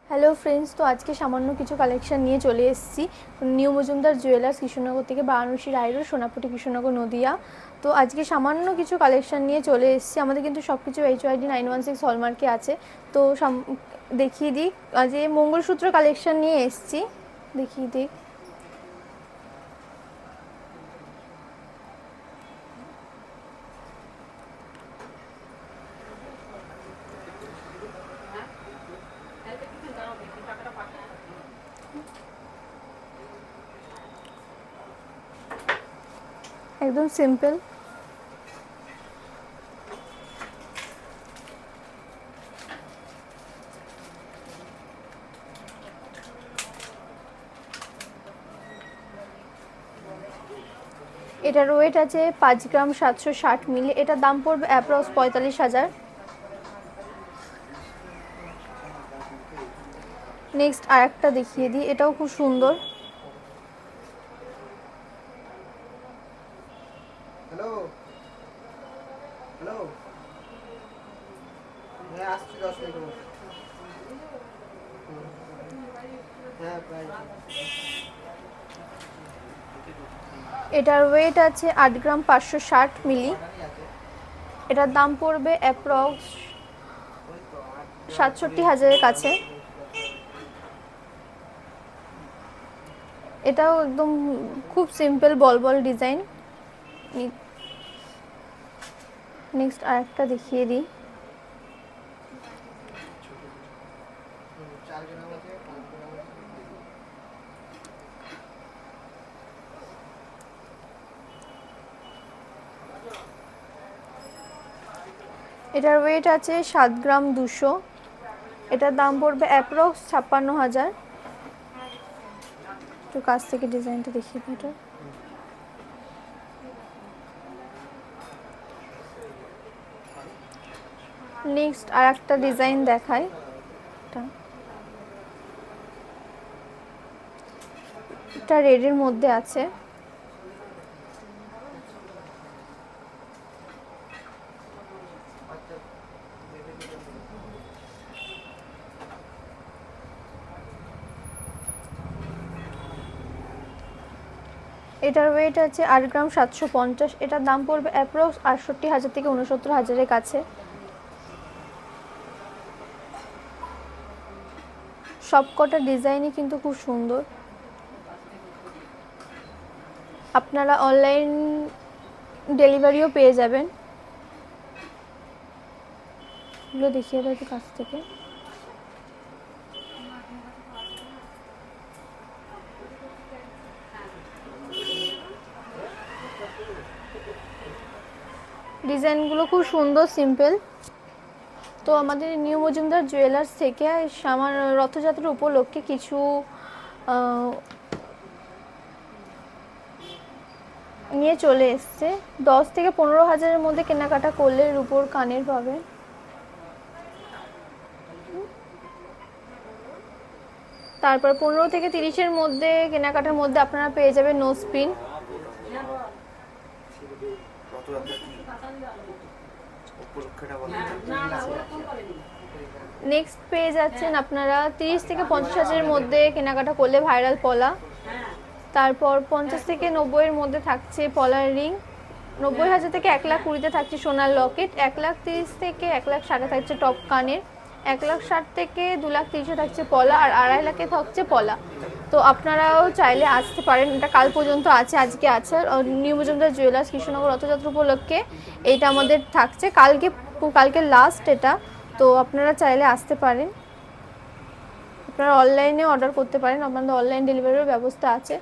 Hello friends, তো আজকে সামান্য কিছু কালেকশন নিয়ে চলে এসেছি নিউ মজুমদার জুয়েলার্স কৃষ্ণনগর থেকে, বারাণসী রায়রোড, সোনাপট্টি, কৃষ্ণনগর, নদিয়া। তো আজকে সামান্য কিছু কালেকশন নিয়ে চলে এসেছি। আমাদের কিন্তু সব কিছু HYD 916 হলমার্কে আছে। তো দেখিয়ে দিই, আজ মঙ্গলসূত্র কালেকশন নিয়ে এসেছি, দেখিয়ে দিই। একদম সিম্পল। এটার ওয়েট আছে 5 গ্রাম 760 মিলি। এটার দাম পড়বে অ্যাপ্রক্স 45,000। নেক্সট আর একটা দেখিয়ে দিই, এটাও খুব সুন্দর। হ্যালো হ্যালো, হ্যাঁ আসছি 10 মিনিট মধ্যে। হ্যাঁ প্রায়। এটার ওয়েট আছে 8 গ্রাম 560 মিলি। এটার দাম পড়বে অ্যাপ্রক্স 67,000-এর কাছে। এটাও একদম খুব সিম্পল বল বল ডিজাইন। নেক্সট আর একটা দেখিয়ে দিই। এটার ওয়েট আছে 7 গ্রাম 200। এটার দাম পড়বে অ্যাপ্রক্স 56,000। একটু কাছ থেকে ডিজাইনটা দেখিয়ে দিই। এটা নেক্সট আর একটা ডিজাইন দেখাই। এটা রেডের মধ্যে আছে। এটার ওয়েট আছে 8 গ্রাম 750। এটার দাম পড়বে অ্যাপ্রক্স 68,000 থেকে 69,000-এর কাছে। সব কটা ডিজাইনই কিন্তু খুব সুন্দর। আপনারা অনলাইন ডেলিভারিও পেয়ে যাবেন। এগুলো দেখিয়ে দেয় একটু কাছ থেকে। ডিজাইনগুলো খুব সুন্দর, সিম্পল। তো আমাদের নিউ মজুমদার জুয়েলার্স থেকে রথযাত্রার উপলক্ষে কিছু নিয়ে চলে এসছে। 10 থেকে 15,000-এর মধ্যে কেনাকাটা করলে রূপোর কানের পাবে। তারপর 15 থেকে 30-এর মধ্যে কেনাকাটার মধ্যে আপনারা পেয়ে যাবেন নোজ পিন। নেক্সট পেয়ে যাচ্ছেন আপনারা 30 থেকে 50,000-এর মধ্যে কেনাকাটা করলে ভাইরাল পলা। তারপর 50 থেকে 90-এর মধ্যে থাকছে পলার রিং। 90,000 থেকে 1,20,000-তে থাকছে সোনার লকেট। 1,30,000 থেকে 1,60,000 থাকছে টপ কানের। 1,60,000 থেকে 2,30,000 থাকছে পলা, আর 2,50,000-এ থাকছে পলা। তো আপনারাও চাইলে আসতে পারেন, এটা কাল পর্যন্ত আছে, আজকে আছে। নিউ মজুমদার জুয়েলার্স কৃষ্ণনগর রথযাত্রা উপলক্ষে এইটা আমাদের থাকছে। কালকে লাস্ট এটা। তো আপনারা চাইলে আসতে পারেন। আপনারা অনলাইনে অর্ডার করতে পারেন, আপনাদের অনলাইন ডেলিভারির ব্যবস্থা আছে।